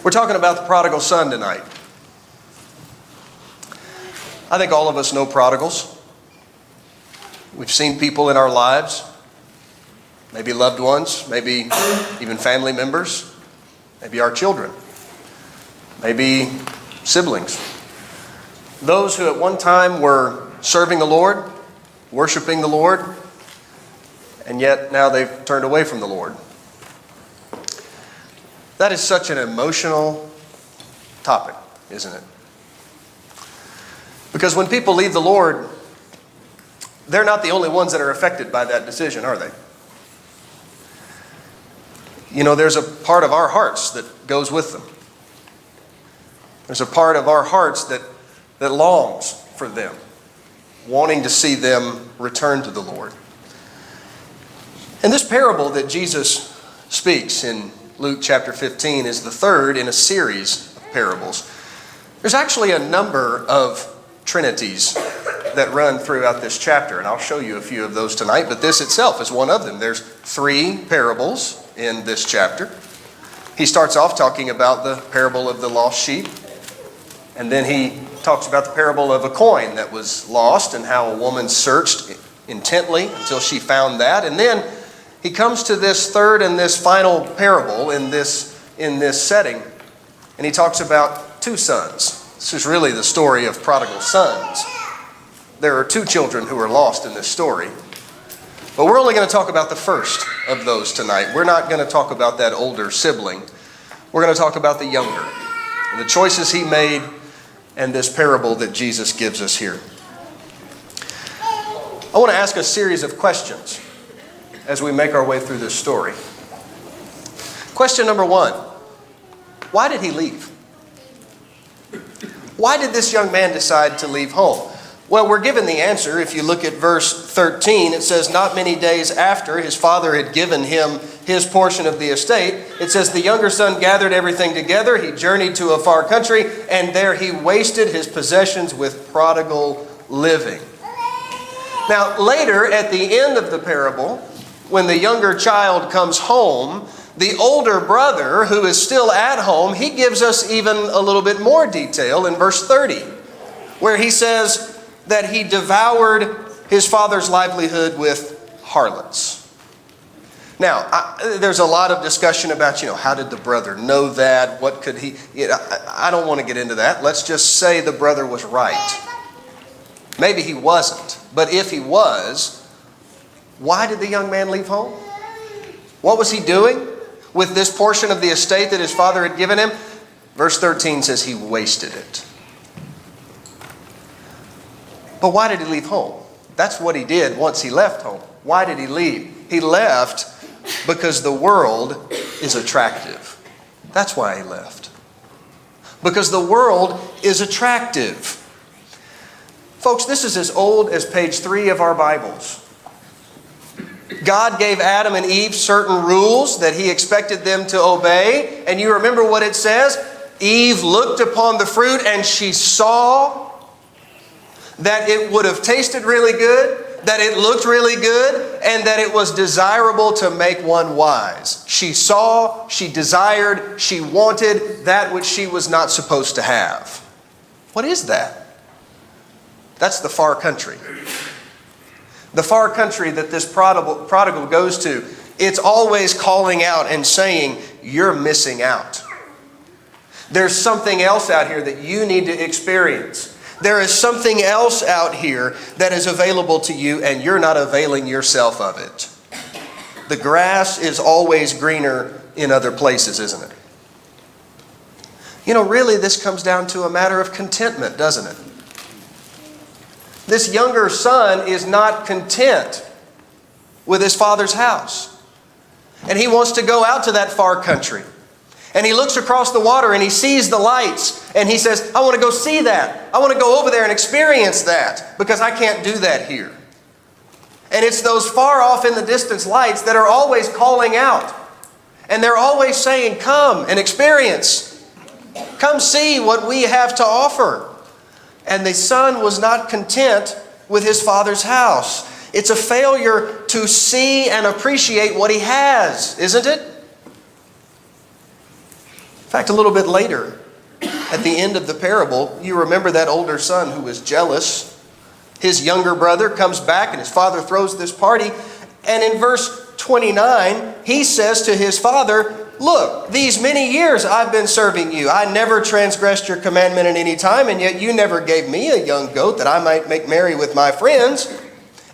We're talking about the prodigal son tonight. I think all of us know prodigals. We've seen people in our lives, maybe loved ones, maybe even family members, maybe our children, maybe siblings. Those who at one time were serving the Lord, worshiping the Lord, and yet now they've turned away from the Lord. That is such an emotional topic, isn't it? Because when people leave the Lord, they're not the only ones that are affected by that decision, are they? You know, there's a part of our hearts that goes with them. There's a part of our hearts that longs for them, wanting to see them return to the Lord. And this parable that Jesus speaks in Luke chapter 15 is the third in a series of parables. There's actually a number of trinities that run throughout this chapter, and I'll show you a few of those tonight, but this itself is one of them. There's 3 parables in this chapter. He starts off talking about the parable of the lost sheep, and then he talks about the parable of a coin that was lost and how a woman searched intently until she found that, and then he comes to this third and this final parable in this setting, and he talks about 2 sons. This is really the story of prodigal sons. There are 2 children who are lost in this story, but we're only going to talk about the first of those tonight. We're not going to talk about that older sibling. We're going to talk about the younger, and the choices he made, and this parable that Jesus gives us here. I want to ask a series of questions as we make our way through this story. Question number 1, why did he leave? Why did this young man decide to leave home? Well, we're given the answer. If you look at verse 13, it says, not many days after his father had given him his portion of the estate, it says, the younger son gathered everything together. He journeyed to a far country, and there he wasted his possessions with prodigal living. Now, later at the end of the parable, when the younger child comes home, the older brother, who is still at home, he gives us even a little bit more detail in verse 30, where he says that he devoured his father's livelihood with harlots. Now, there's a lot of discussion about, how did the brother know that? What could he... I don't want to get into that. Let's just say the brother was right. Maybe he wasn't. But if he was, why did the young man leave home? What was he doing with this portion of the estate that his father had given him? Verse 13 says he wasted it. But why did he leave home? That's what he did once he left home. Why did he leave? He left because the world is attractive. That's why he left. Because the world is attractive. Folks, this is as old as page 3 of our Bibles. God gave Adam and Eve certain rules that he expected them to obey. And you remember what it says? Eve looked upon the fruit and she saw that it would have tasted really good, that it looked really good, and that it was desirable to make one wise. She saw, she desired, she wanted that which she was not supposed to have. What is that? That's the far country. The far country that this prodigal goes to, it's always calling out and saying, you're missing out. There's something else out here that you need to experience. There is something else out here that is available to you, and you're not availing yourself of it. The grass is always greener in other places, isn't it? Really this comes down to a matter of contentment, doesn't it? This younger son is not content with his father's house. And he wants to go out to that far country. And he looks across the water and he sees the lights. And he says, I want to go see that. I want to go over there and experience that, because I can't do that here. And it's those far off in the distance lights that are always calling out. And they're always saying, come and experience. Come see what we have to offer. And the son was not content with his father's house. It's a failure to see and appreciate what he has, isn't it? fact, a little bit later, at the end of the parable, you remember that older son who was jealous. His younger brother comes back and his father throws this party. And in verse 29, he says to his father, look, these many years I've been serving you. I never transgressed your commandment at any time, and yet you never gave me a young goat that I might make merry with my friends.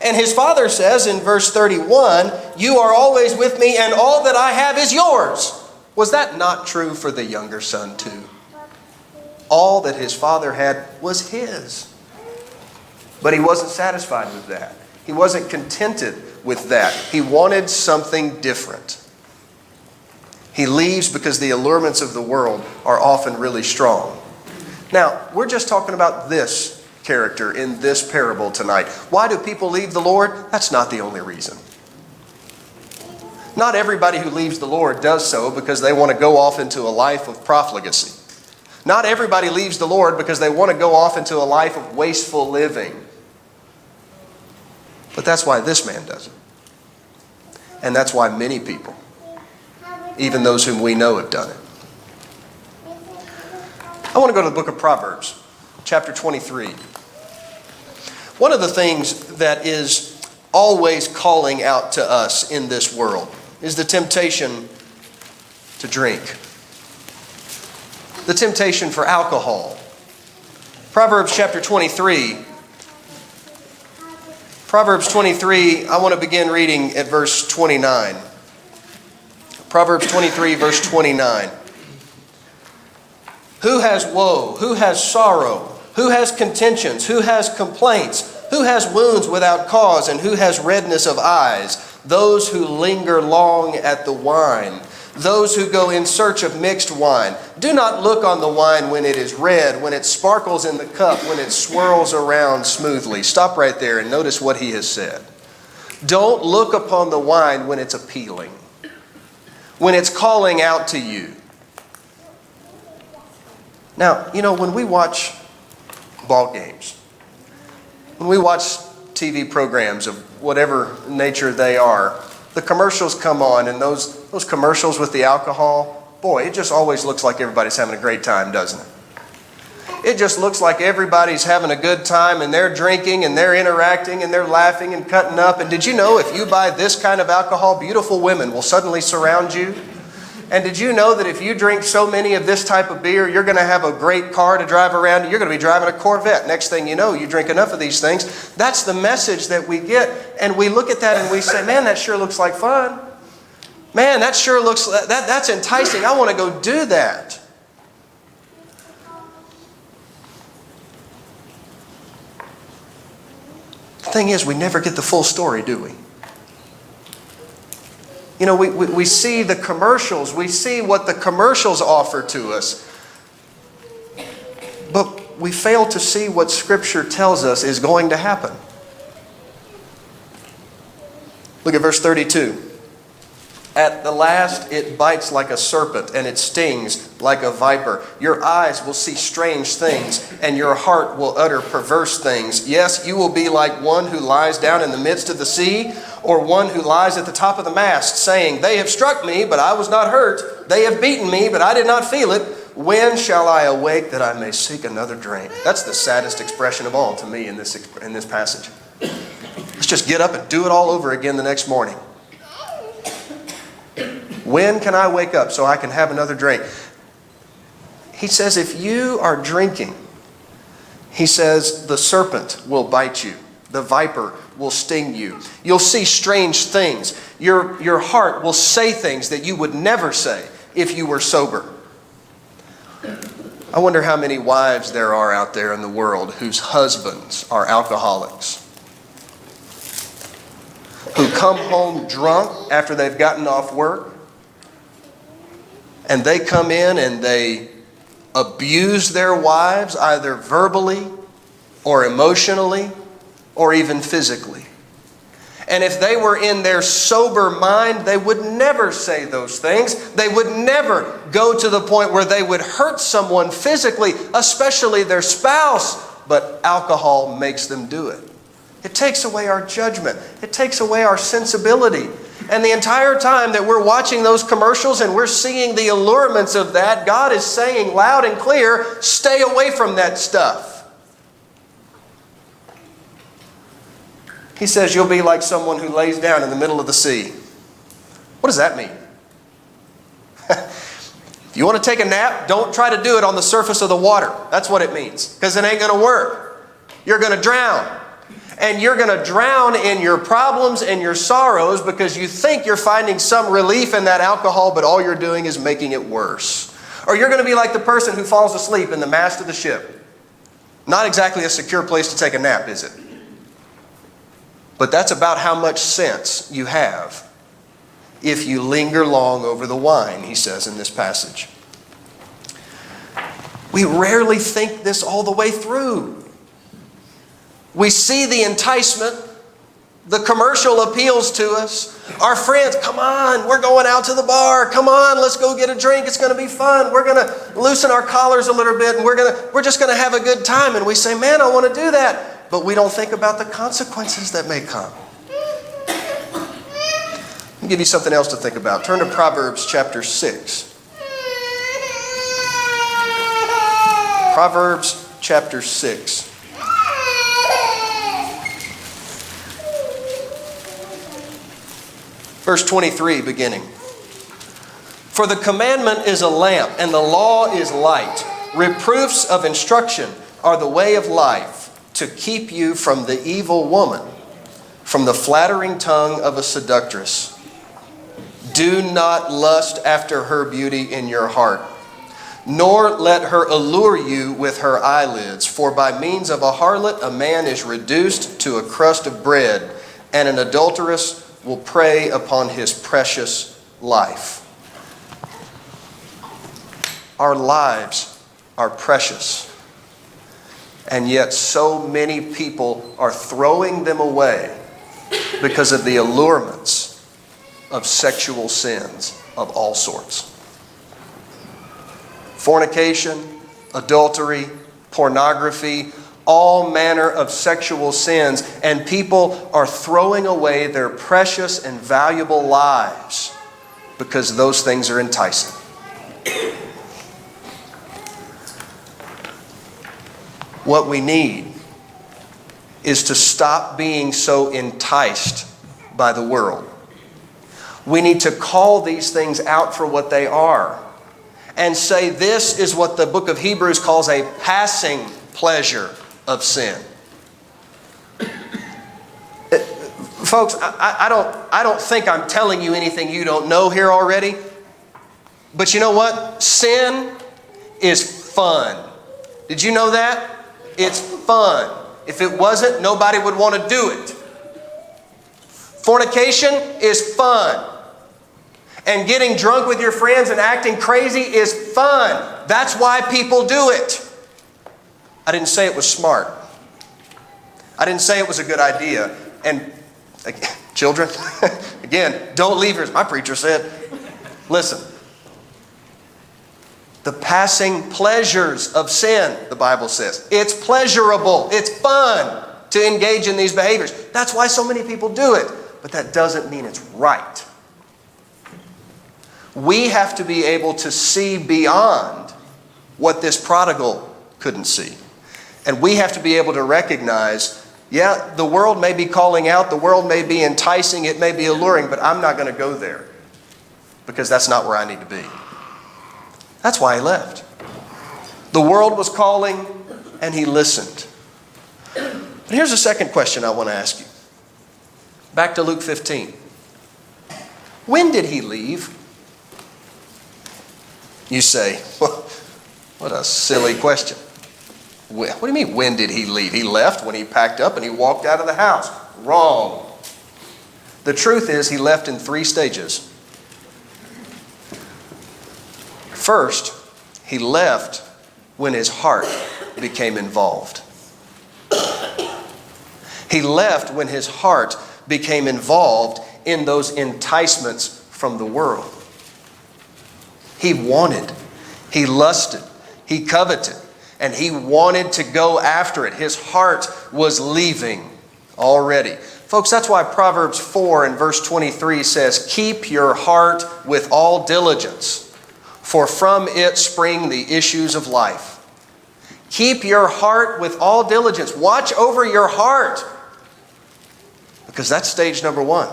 And his father says in verse 31, you are always with me, and all that I have is yours. Was that not true for the younger son too? All that his father had was his. But he wasn't satisfied with that. He wasn't contented with that. He wanted something different. He leaves because the allurements of the world are often really strong. Now, we're just talking about this character in this parable tonight. Why do people leave the Lord? That's not the only reason. Not everybody who leaves the Lord does so because they want to go off into a life of profligacy. Not everybody leaves the Lord because they want to go off into a life of wasteful living. But that's why this man does it. And that's why many people, even those whom we know, have done it. I want to go to the book of Proverbs, chapter 23. One of the things that is always calling out to us in this world is the temptation to drink. The temptation for alcohol. Proverbs chapter 23. Proverbs 23, I want to begin reading at verse 29. Proverbs 23, verse 29. Who has woe? Who has sorrow? Who has contentions? Who has complaints? Who has wounds without cause? And who has redness of eyes? Those who linger long at the wine. Those who go in search of mixed wine. Do not look on the wine when it is red, when it sparkles in the cup, when it swirls around smoothly. Stop right there and notice what he has said. Don't look upon the wine when it's appealing, when it's calling out to you. Now, you know, when we watch ball games, when we watch TV programs of whatever nature they are, the commercials come on, and those commercials with the alcohol, boy, it just always looks like everybody's having a great time, doesn't it? It just looks like everybody's having a good time, and they're drinking, and they're interacting, and they're laughing and cutting up. And did you know if you buy this kind of alcohol, beautiful women will suddenly surround you? And did you know that if you drink so many of this type of beer, you're going to have a great car to drive around? You're going to be driving a Corvette. Next thing you know, you drink enough of these things. That's the message that we get. And we look at that and we say, man, that sure looks like fun. Man, that sure looks, that's enticing. I want to go do that. The thing is, we never get the full story, do we? You know, we see the commercials. We see what the commercials offer to us. But we fail to see what Scripture tells us is going to happen. Look at verse 32. At the last it bites like a serpent, and it stings like a viper. Your eyes will see strange things, and your heart will utter perverse things. Yes, you will be like one who lies down in the midst of the sea, or one who lies at the top of the mast, saying, they have struck me, but I was not hurt. They have beaten me, but I did not feel it. When shall I awake that I may seek another drink? That's the saddest expression of all to me in this passage. Let's just get up and do it all over again the next morning. When can I wake up so I can have another drink? He says, if you are drinking, he says, the serpent will bite you. The viper will sting you. You'll see strange things. Your heart will say things that you would never say if you were sober. I wonder how many wives there are out there in the world whose husbands are alcoholics, who come home drunk after they've gotten off work, and they come in and they abuse their wives either verbally or emotionally or even physically. And if they were in their sober mind, they would never say those things. They would never go to the point where they would hurt someone physically, especially their spouse. But alcohol makes them do it. It takes away our judgment. It takes away our sensibility. And the entire time that we're watching those commercials and we're seeing the allurements of that, God is saying loud and clear, stay away from that stuff. He says you'll be like someone who lays down in the middle of the sea. What does that mean? If you want to take a nap, don't try to do it on the surface of the water. That's what it means. Because it ain't going to work. You're going to drown. And you're going to drown in your problems and your sorrows because you think you're finding some relief in that alcohol, but all you're doing is making it worse. Or you're going to be like the person who falls asleep in the mast of the ship. Not exactly a secure place to take a nap, is it? But that's about how much sense you have if you linger long over the wine, he says in this passage. We rarely think this all the way through. We see the enticement. The commercial appeals to us. Our friends, come on, we're going out to the bar. Come on, let's go get a drink. It's going to be fun. We're going to loosen our collars a little bit and we're just going to have a good time. And we say, man, I want to do that. But we don't think about the consequences that may come. Let me give you something else to think about. Turn to Proverbs chapter 6. Proverbs chapter 6. Verse 23 beginning. For the commandment is a lamp, and the law is light. Reproofs of instruction are the way of life, to keep you from the evil woman, from the flattering tongue of a seductress. Do not lust after her beauty in your heart, nor let her allure you with her eyelids. For by means of a harlot a man is reduced to a crust of bread, and an adulteress will prey upon his precious life. Our lives are precious, and yet so many people are throwing them away because of the allurements of sexual sins of all sorts. Fornication, adultery, pornography, all manner of sexual sins, and people are throwing away their precious and valuable lives because those things are enticing. What we need is to stop being so enticed by the world. We need to call these things out for what they are and say this is what the book of Hebrews calls a passing pleasure of sin. Folks, I don't think I'm telling you anything you don't know here already. But you know what? Sin is fun. Did you know that? It's fun. If it wasn't, nobody would want to do it. Fornication is fun. And getting drunk with your friends and acting crazy is fun. That's why people do it. I didn't say it was smart. I didn't say it was a good idea. And children, again, don't leave yours. My preacher said, listen, the passing pleasures of sin, the Bible says. It's pleasurable. It's fun to engage in these behaviors. That's why so many people do it. But that doesn't mean it's right. We have to be able to see beyond what this prodigal couldn't see. And we have to be able to recognize, yeah, the world may be calling out, the world may be enticing, it may be alluring, but I'm not going to go there because that's not where I need to be. That's why he left. The world was calling and he listened. But here's a second question I want to ask you. Back to Luke 15. When did he leave? You say, well, what a silly question. What do you mean, when did he leave? He left when he packed up and he walked out of the house. Wrong. The truth is he left in 3 stages. First, he left when his heart became involved. He left when his heart became involved in those enticements from the world. He wanted, he lusted, he coveted, and he wanted to go after it. His heart was leaving already. Folks, that's why Proverbs 4 and verse 23 says, keep your heart with all diligence, for from it spring the issues of life. Keep your heart with all diligence. Watch over your heart, because that's stage number one.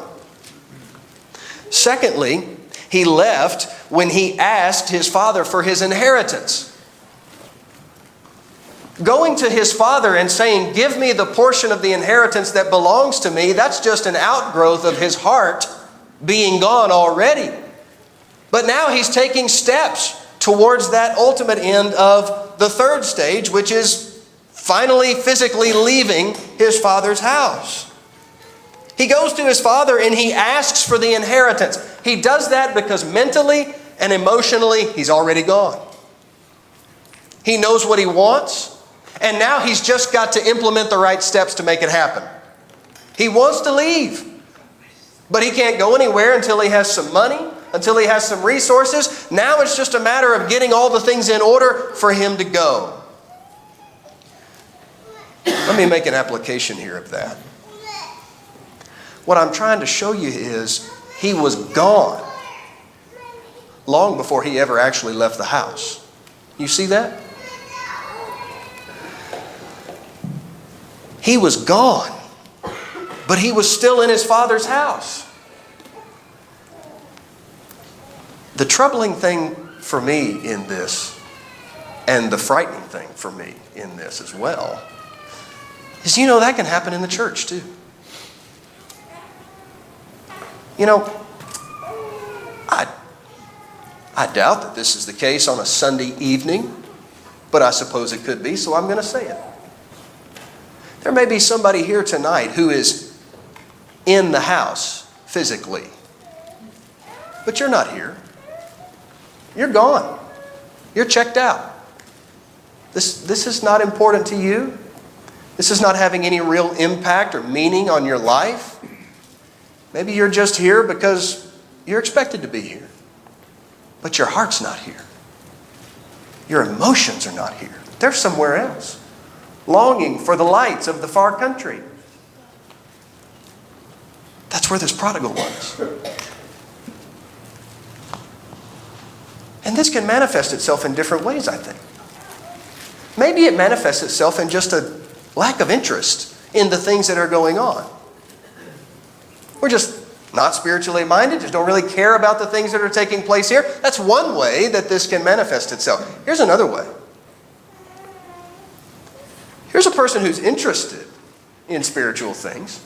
Secondly, he left when he asked his father for his inheritance. Going to his father and saying, give me the portion of the inheritance that belongs to me, that's just an outgrowth of his heart being gone already. But now he's taking steps towards that ultimate end of the third stage, which is finally physically leaving his father's house. He goes to his father and he asks for the inheritance. He does that because mentally and emotionally he's already gone. He knows what he wants. And now he's just got to implement the right steps to make it happen. He wants to leave, but he can't go anywhere until he has some money, until he has some resources. Now it's just a matter of getting all the things in order for him to go. Let me make an application here of that. What I'm trying to show you is he was gone long before he ever actually left the house. You see that? He was gone, but he was still in his father's house. The troubling thing for me in this, and the frightening thing for me in this as well, is that can happen in the church too. I doubt that this is the case on a Sunday evening, but I suppose it could be, so I'm going to say it. There may be somebody here tonight who is in the house physically, but you're not here. You're gone. You're checked out. This is not important to you. This is not having any real impact or meaning on your life. Maybe you're just here because you're expected to be here, but your heart's not here. Your emotions are not here. They're somewhere else, longing for the lights of the far country. That's where this prodigal was. And this can manifest itself in different ways, I think. Maybe it manifests itself in just a lack of interest in the things that are going on. We're just not spiritually minded, just don't really care about the things that are taking place here. That's one way that this can manifest itself. Here's another way. Here's a person who's interested in spiritual things,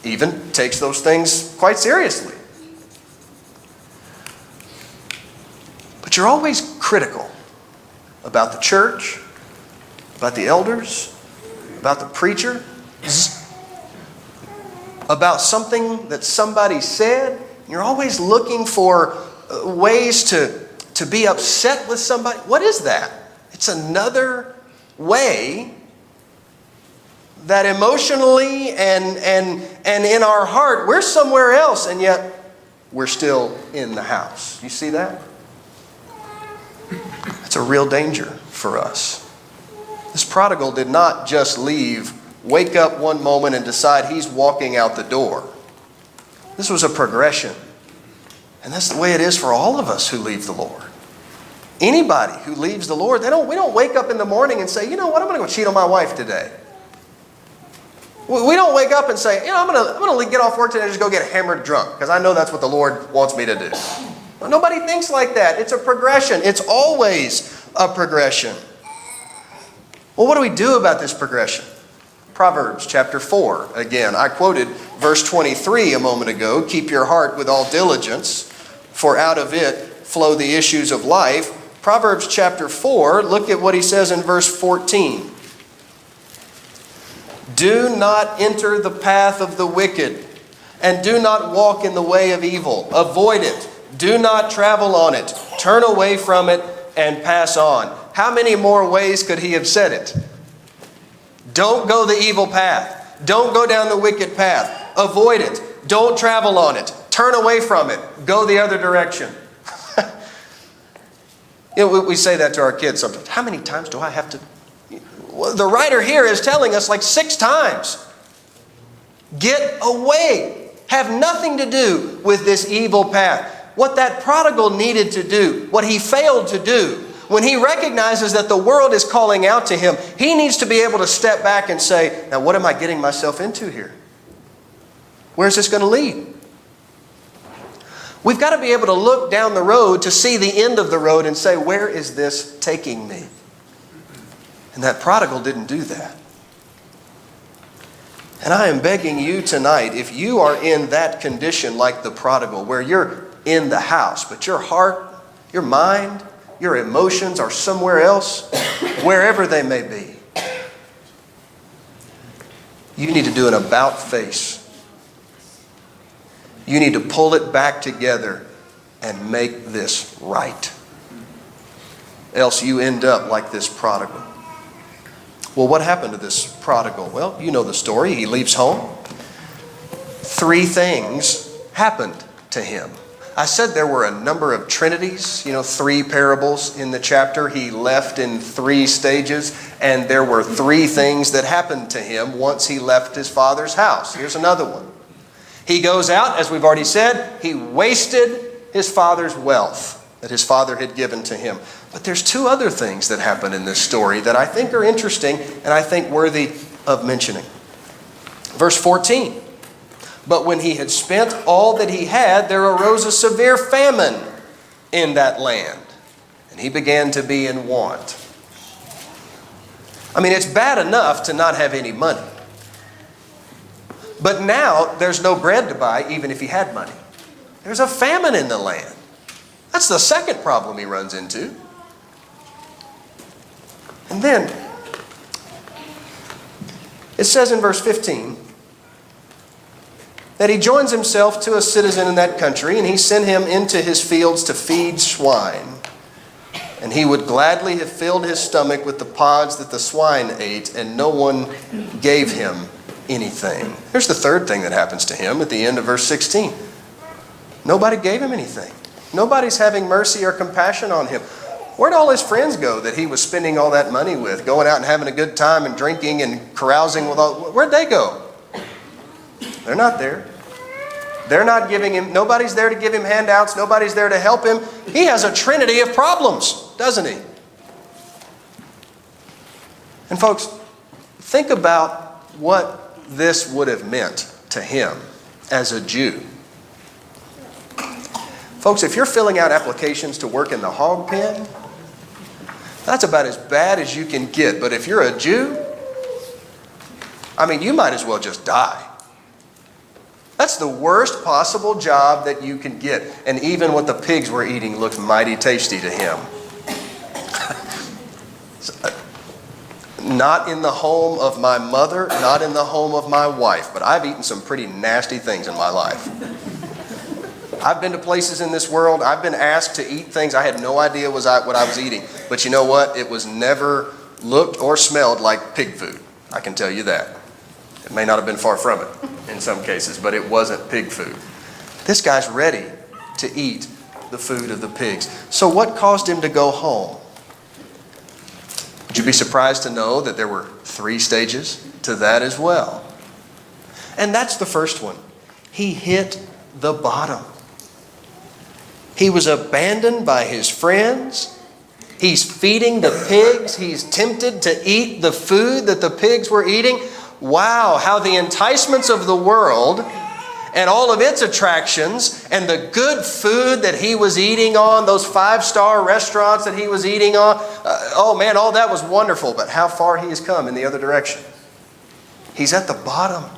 even takes those things quite seriously. But you're always critical about the church, about the elders, about the preacher, about something that somebody said. You're always looking for ways to be upset with somebody. What is that? It's another way that emotionally and in our heart, we're somewhere else, and yet we're still in the house. You see that? It's a real danger for us. This prodigal did not just leave, wake up one moment and decide he's walking out the door. This was a progression. And that's the way it is for all of us who leave the Lord. Anybody who leaves the Lord, we don't wake up in the morning and say, you know what, I'm going to go cheat on my wife today. We don't wake up and say, I'm going to get off work today and just go get hammered drunk because I know that's what the Lord wants me to do. Well, nobody thinks like that. It's a progression. It's always a progression. Well, what do we do about this progression? Proverbs chapter 4. Again, I quoted verse 23 a moment ago. Keep your heart with all diligence, for out of it flow the issues of life. Proverbs chapter 4, look at what he says in verse 14. Do not enter the path of the wicked, and do not walk in the way of evil. Avoid it. Do not travel on it. Turn away from it and pass on. How many more ways could he have said it? Don't go the evil path. Don't go down the wicked path. Avoid it. Don't travel on it. Turn away from it. Go the other direction. We say that to our kids sometimes. How many times do I have to? Well, the writer here is telling us like 6 times. Get away. Have nothing to do with this evil path. What that prodigal needed to do, what he failed to do, when he recognizes that the world is calling out to him, he needs to be able to step back and say, now what am I getting myself into here? Where's this going to lead? We've got to be able to look down the road to see the end of the road and say, where is this taking me? And that prodigal didn't do that. And I am begging you tonight, if you are in that condition like the prodigal, where you're in the house, but your heart, your mind, your emotions are somewhere else, wherever they may be, you need to do an about face. You need to pull it back together and make this right. Else you end up like this prodigal. Well, what happened to this prodigal? Well, you know the story. He leaves home. 3 things happened to him. I said there were a number of trinities, 3 parables in the chapter. He left in 3 stages, and there were 3 things that happened to him once he left his father's house. Here's another one. He goes out, as we've already said, he wasted his father's wealth that his father had given to him. But there's 2 other things that happen in this story that I think are interesting and I think worthy of mentioning. Verse 14. But when he had spent all that he had, there arose a severe famine in that land, and he began to be in want. I mean, it's bad enough to not have any money. But now there's no bread to buy, even if he had money. There's a famine in the land. That's the second problem he runs into. And then, it says in verse 15, that he joins himself to a citizen in that country, and he sent him into his fields to feed swine. And he would gladly have filled his stomach with the pods that the swine ate, and no one gave him anything. Here's the third thing that happens to him at the end of verse 16. Nobody gave him anything. Nobody's having mercy or compassion on him. Where'd all his friends go that he was spending all that money with, going out and having a good time and drinking and carousing with all? Where'd they go? They're not there. They're not giving him, nobody's there to give him handouts. Nobody's there to help him. He has a trinity of problems, doesn't he? And folks, think about what this would have meant to him as a Jew. Folks, if you're filling out applications to work in the hog pen, that's about as bad as you can get. But if you're a Jew, I mean, you might as well just die. That's the worst possible job that you can get. And even what the pigs were eating looked mighty tasty to him. Not in the home of my mother, not in the home of my wife, but I've eaten some pretty nasty things in my life. I've been to places in this world, I've been asked to eat things I had no idea what I was eating. But you know what? It was never looked or smelled like pig food. I can tell you that. It may not have been far from it in some cases, but it wasn't pig food. This guy's ready to eat the food of the pigs. So what caused him to go home? Would you be surprised to know that there were 3 stages to that as well? And that's the first one. He hit the bottom. He was abandoned by his friends. He's feeding the pigs. He's tempted to eat the food that the pigs were eating. Wow, how the enticements of the world and all of its attractions and the good food that he was eating on, those 5-star restaurants that he was eating on, oh man, all that was wonderful. But how far he has come in the other direction. He's at the bottom.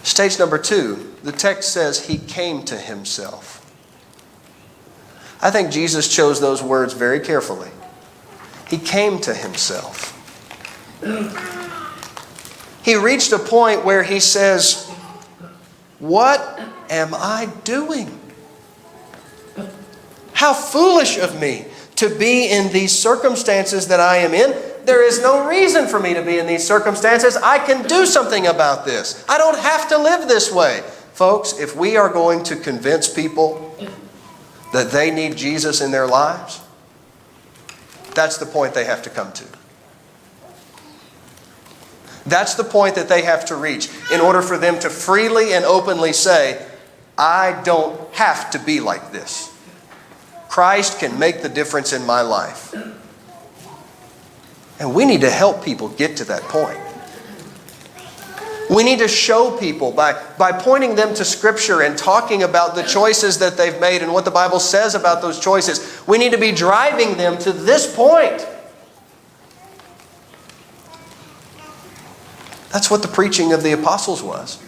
Stage number 2, the text says he came to himself. I think Jesus chose those words very carefully. He came to himself. He reached a point where he says, what am I doing? How foolish of me to be in these circumstances that I am in. There is no reason for me to be in these circumstances. I can do something about this. I don't have to live this way. Folks, if we are going to convince people that they need Jesus in their lives, that's the point they have to come to. That's the point that they have to reach in order for them to freely and openly say, I don't have to be like this. Christ can make the difference in my life. And we need to help people get to that point. We need to show people by pointing them to Scripture and talking about the choices that they've made and what the Bible says about those choices. We need to be driving them to this point. That's what the preaching of the apostles was.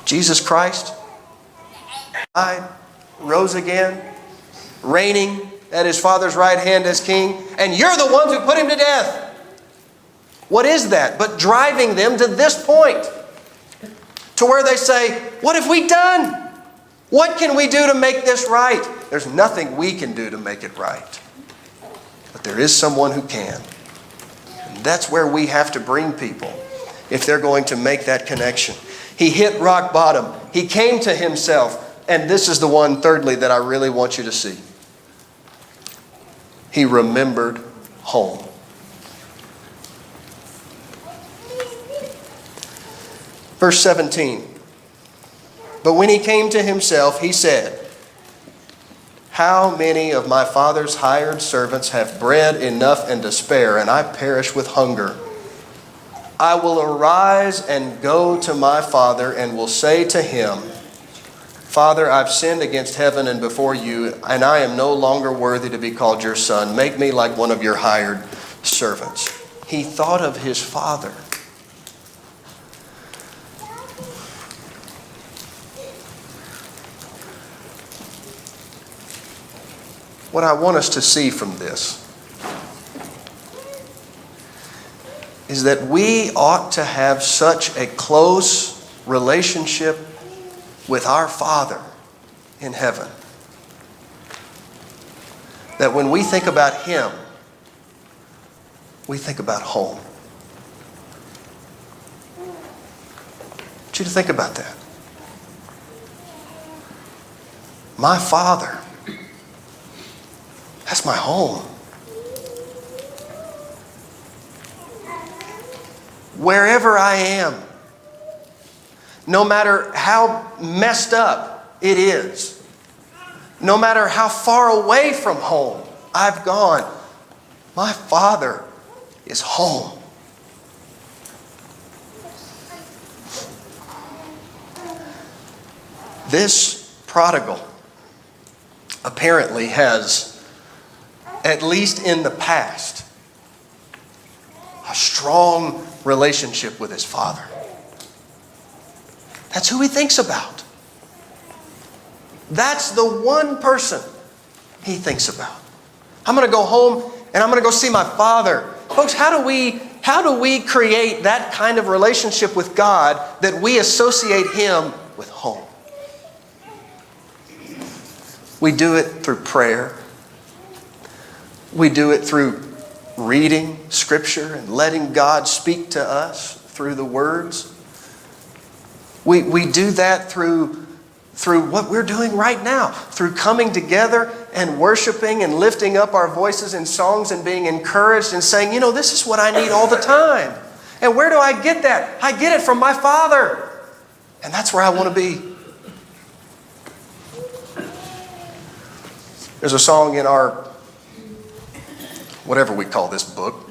Jesus Christ died, rose again, reigning at His Father's right hand as King, and you're the ones who put Him to death. What is that but driving them to this point? To where they say, what have we done? What can we do to make this right? There's nothing we can do to make it right. But there is someone who can. That's where we have to bring people if they're going to make that connection. He hit rock bottom. He came to himself. And this is the one, thirdly, that I really want you to see. He remembered home. Verse 17. But when he came to himself, he said, how many of my father's hired servants have bread enough and to spare, and I perish with hunger? I will arise and go to my father and will say to him, Father, I've sinned against heaven and before you, and I am no longer worthy to be called your son. Make me like one of your hired servants. He thought of his father. What I want us to see from this is that we ought to have such a close relationship with our Father in heaven that when we think about Him, we think about home. I want you to think about that. My Father. That's my home. Wherever I am, no matter how messed up it is, no matter how far away from home I've gone, my Father is home. This prodigal apparently has, at least in the past, a strong relationship with his father. That's who he thinks about. That's the one person he thinks about. I'm going to go home and I'm going to go see my father. Folks, how do we create that kind of relationship with God that we associate Him with home? We do it through prayer. We do it through reading Scripture and letting God speak to us through the words. We do that through what we're doing right now, through coming together and worshiping and lifting up our voices in songs and being encouraged and saying, this is what I need all the time. And where do I get that? I get it from my Father. And that's where I want to be. There's a song in our whatever we call this book,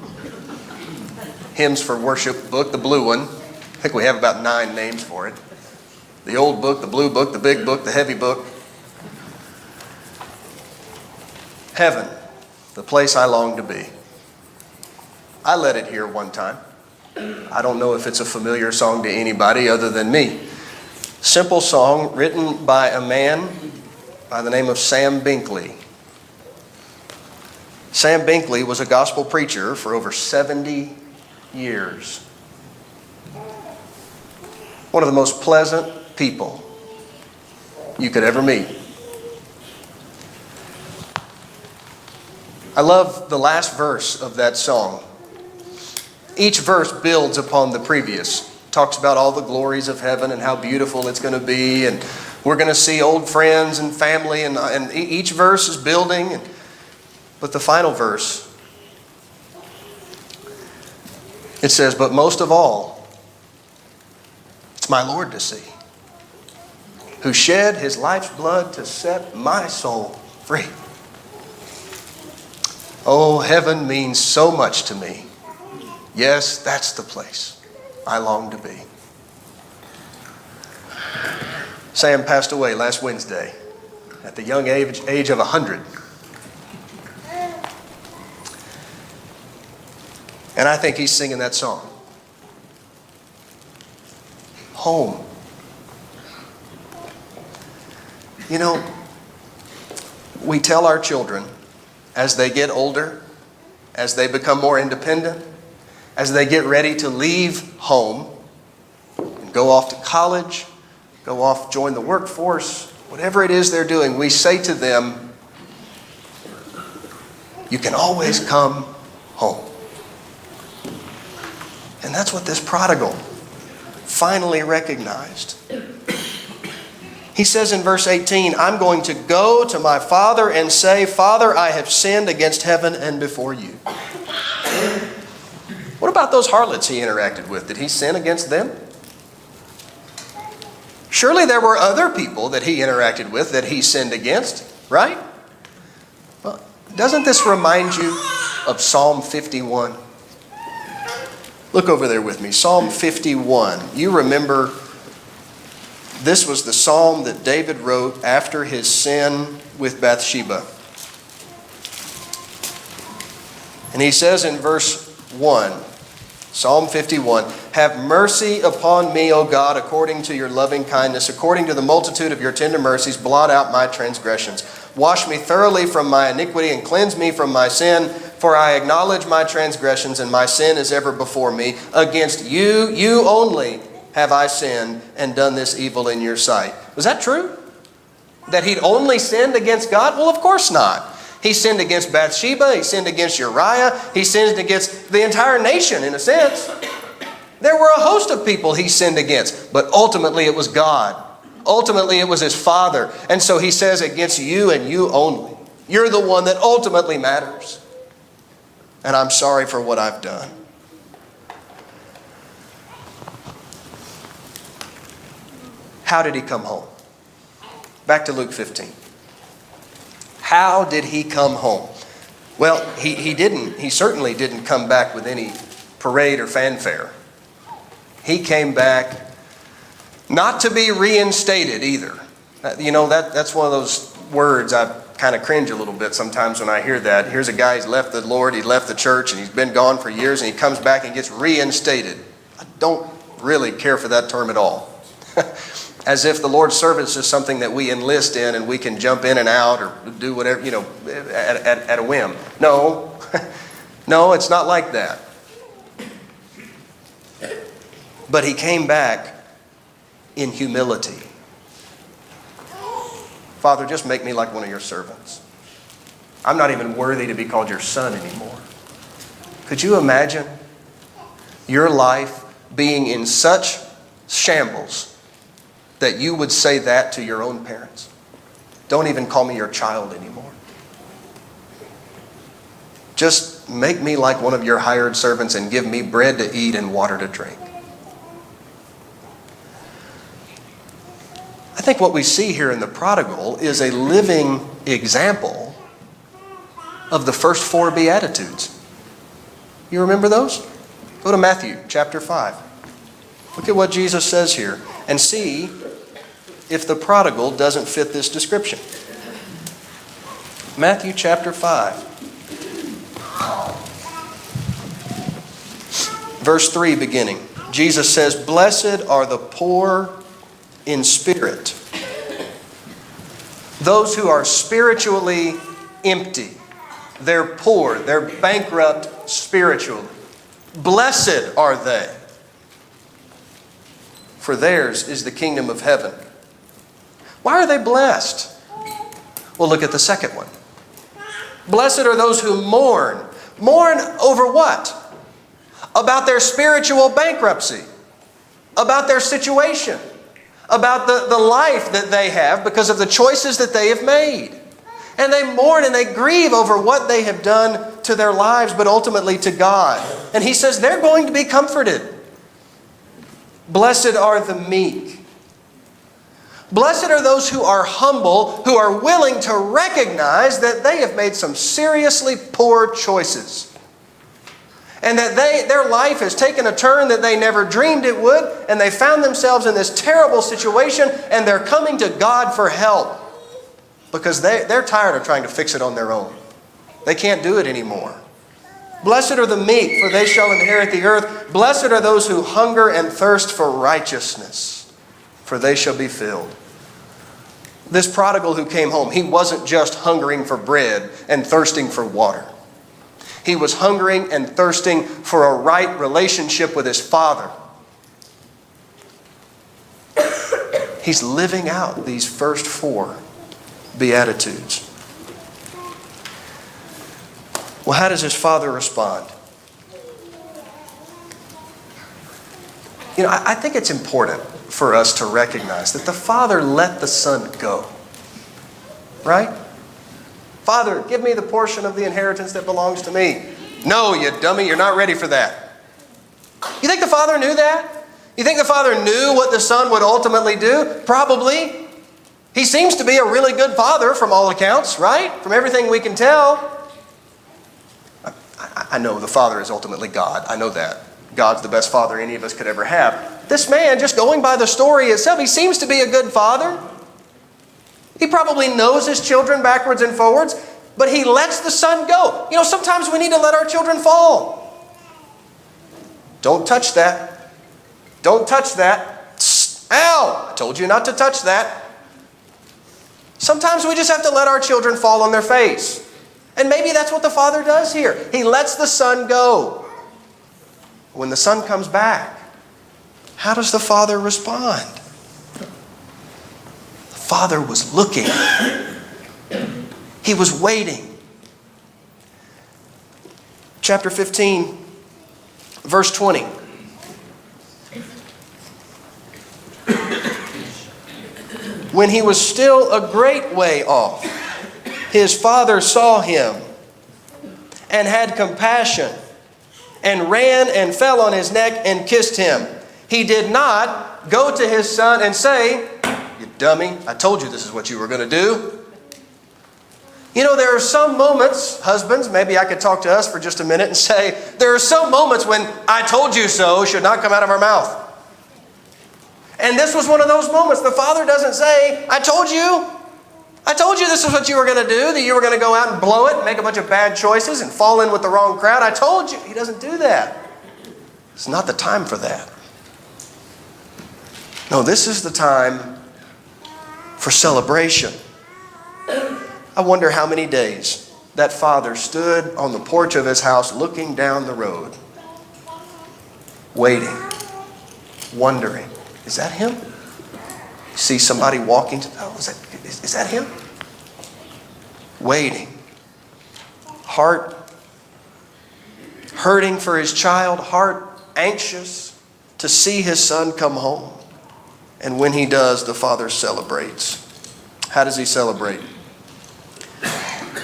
Hymns for Worship book, the blue one. I think we have about 9 names for it. The old book, the blue book, the big book, the heavy book. Heaven, the place I long to be. I led it here one time. I don't know if it's a familiar song to anybody other than me. Simple song written by a man by the name of Sam Binkley. Sam Binkley was a gospel preacher for over 70 years. One of the most pleasant people you could ever meet. I love the last verse of that song. Each verse builds upon the previous. Talks about all the glories of heaven and how beautiful it's going to be, and we're going to see old friends and family, and each verse is building. But the final verse It says, but most of all, it's my Lord to see, who shed his life's blood to set my soul free. Oh, heaven means so much to me. Yes, that's the place I long to be. Sam passed away last Wednesday at the young age of 100. And I think he's singing that song. Home. You know, we tell our children as they get older, as they become more independent, as they get ready to leave home and go off to college, go off, join the workforce, whatever it is they're doing, we say to them, you can always come home. And that's what this prodigal finally recognized. He says in verse 18, I'm going to go to my father and say, Father, I have sinned against heaven and before you. What about those harlots he interacted with? Did he sin against them? Surely there were other people that he interacted with that he sinned against, right? Well, doesn't this remind you of Psalm 51? Look over there with me. Psalm 51. You remember this was the psalm that David wrote after his sin with Bathsheba. And he says in verse 1, Psalm 51, have mercy upon me, O God, according to your loving kindness, according to the multitude of your tender mercies, blot out my transgressions. Wash me thoroughly from my iniquity and cleanse me from my sin, for I acknowledge my transgressions and my sin is ever before me. Against you, you only, have I sinned and done this evil in your sight. Was that true? That he'd only sinned against God? Well, of course not. He sinned against Bathsheba. He sinned against Uriah. He sinned against the entire nation, in a sense. There were a host of people he sinned against, but ultimately it was God. Ultimately it was his Father. And so he says, against you and you only. You're the one that ultimately matters. And I'm sorry for what I've done. How did he come home? Back to Luke 15. How did he come home? Well, he certainly didn't come back with any parade or fanfare. He came back not to be reinstated either. You know, that's one of those words I kind of cringe a little bit sometimes when I hear that. Here's a guy, he's left the Lord, he left the church, and he's been gone for years, and he comes back and gets reinstated. I don't really care for that term at all. As if the Lord's service is something that we enlist in and we can jump in and out or do whatever, you know, at a whim. No, no, it's not like that. But he came back in humility. Father, just make me like one of your servants. I'm not even worthy to be called your son anymore. Could you imagine your life being in such shambles that you would say that to your own parents? Don't even call me your child anymore. Just make me like one of your hired servants and give me bread to eat and water to drink. I think what we see here in the prodigal is a living example of the first four Beatitudes. You remember those? Go to Matthew chapter 5. Look at what Jesus says here and see if the prodigal doesn't fit this description. Matthew chapter 5. Verse 3 beginning. Jesus says, blessed are the poor in spirit, those who are spiritually empty. They're poor, they're bankrupt spiritually. Blessed are they, for theirs is the kingdom of heaven. Why are they blessed? Well, look at the second one. Blessed are those who mourn. Mourn over what? About their spiritual bankruptcy, about their situation, about the life that they have because of the choices that they have made. And they mourn and they grieve over what they have done to their lives, but ultimately to God. And he says they're going to be comforted. Blessed are the meek. Blessed are those who are humble, who are willing to recognize that they have made some seriously poor choices. And that their life has taken a turn that they never dreamed it would, and they found themselves in this terrible situation, and they're coming to God for help. Because they're tired of trying to fix it on their own. They can't do it anymore. Blessed are the meek, for they shall inherit the earth. Blessed are those who hunger and thirst for righteousness, for they shall be filled. This prodigal who came home, he wasn't just hungering for bread and thirsting for water. He was hungering and thirsting for a right relationship with his father. He's living out these first 4 Beatitudes. Well, how does his father respond? I think it's important for us to recognize that the father let the son go. Right? Father, give me the portion of the inheritance that belongs to me. No, you dummy, you're not ready for that. You think the father knew that? You think the father knew what the son would ultimately do? Probably. He seems to be a really good father from all accounts, right? From everything we can tell. I know the father is ultimately God. I know that. God's the best father any of us could ever have. This man, just going by the story itself, he seems to be a good father. He probably knows his children backwards and forwards, but he lets the son go. Sometimes we need to let our children fall. Don't touch that. Don't touch that. Ow! I told you not to touch that. Sometimes we just have to let our children fall on their face. And maybe that's what the father does here. He lets the son go. When the son comes back, how does the father respond? The father was looking. He was waiting. Chapter 15, verse 20. When he was still a great way off, his father saw him and had compassion and ran and fell on his neck and kissed him. He did not go to his son and say, "You dummy, I told you this is what you were going to do." There are some moments, husbands, maybe I could talk to us for just a minute and say, there are some moments when "I told you so" should not come out of our mouth. And this was one of those moments. The father doesn't say, I told you this is what you were going to do, that you were going to go out and blow it and make a bunch of bad choices and fall in with the wrong crowd. I told you. He doesn't do that. It's not the time for that. No, this is the time for celebration. I wonder how many days that father stood on the porch of his house looking down the road, waiting, wondering, is that him? You see somebody walking. Is that him? Waiting. Heart hurting for his child. Heart anxious to see his son come home. And when he does, the father celebrates. How does he celebrate?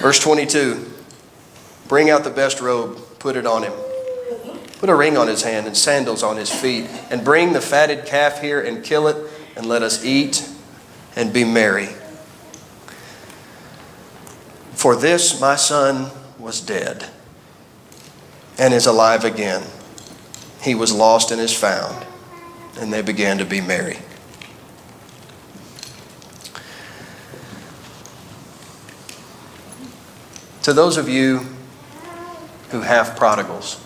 Verse 22. Bring out the best robe. Put it on him. Put a ring on his hand and sandals on his feet, and bring the fatted calf here and kill it, and let us eat and be merry. For this my son was dead and is alive again. He was lost and is found. And they began to be merry. To those of you who have prodigals,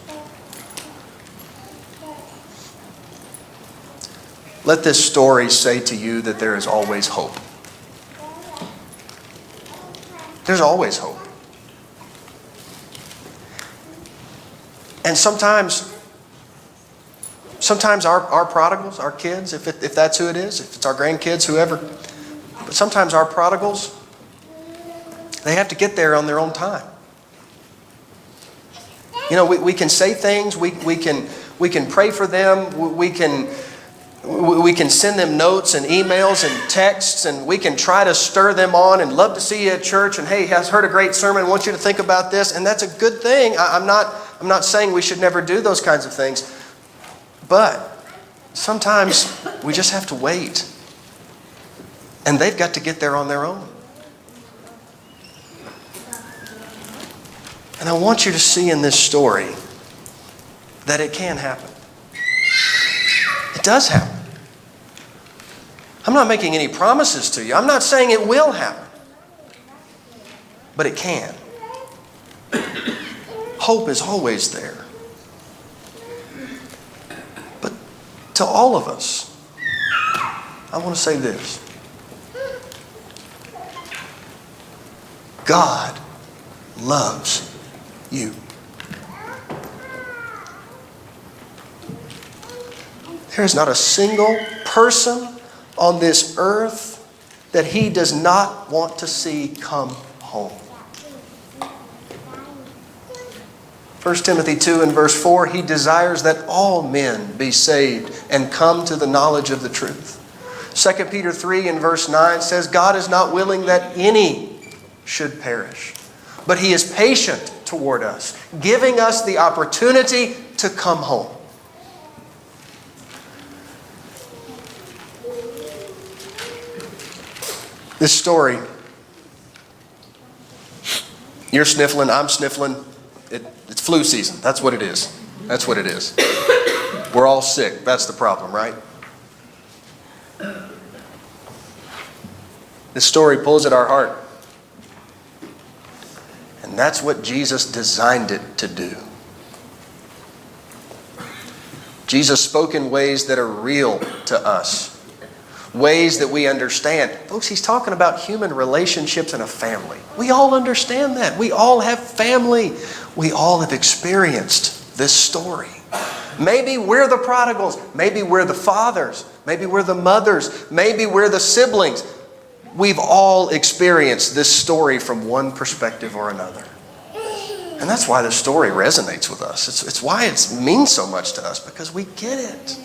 let this story say to you that there is always hope. There's always hope. And sometimes our prodigals, our kids, if that's who it is, if it's our grandkids, whoever, but sometimes our prodigals, they have to get there on their own time. We can say things, we can pray for them, we can We can send them notes and emails and texts, and we can try to stir them on and love to see you at church, and hey, has heard a great sermon, want you to think about this, and that's a good thing. I'm not saying we should never do those kinds of things, but sometimes we just have to wait, and they've got to get there on their own. And I want you to see in this story that it can happen. It does happen. I'm not making any promises to you. I'm not saying it will happen. But it can. Hope is always there. But to all of us, I want to say this. God loves you. There is not a single person on this earth that He does not want to see come home. 1 Timothy 2 and verse 4, He desires that all men be saved and come to the knowledge of the truth. 2 Peter 3 and verse 9 says, God is not willing that any should perish, but He is patient toward us, giving us the opportunity to come home. This story, you're sniffling, I'm sniffling. It's flu season. That's what it is. That's what it is. We're all sick. That's the problem, right? This story pulls at our heart. And that's what Jesus designed it to do. Jesus spoke in ways that are real to us. Ways that we understand. Folks, He's talking about human relationships and a family. We all understand that. We all have family. We all have experienced this story. Maybe we're the prodigals. Maybe we're the fathers. Maybe we're the mothers. Maybe we're the siblings. We've all experienced this story from one perspective or another. And that's why the story resonates with us. It's why it means so much to us, because we get it.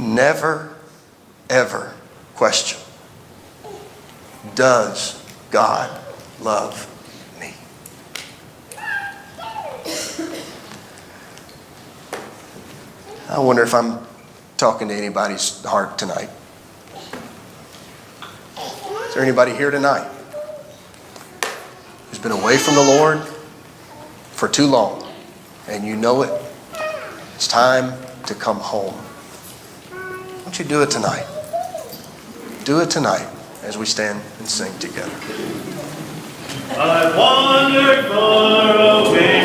Never, ever question, does God love me? I wonder if I'm talking to anybody's heart tonight. Is there anybody here tonight who's been away from the Lord for too long, and you know it? It's time to come home. Why don't you do it tonight? Do it tonight as we stand and sing together. I wandered far away.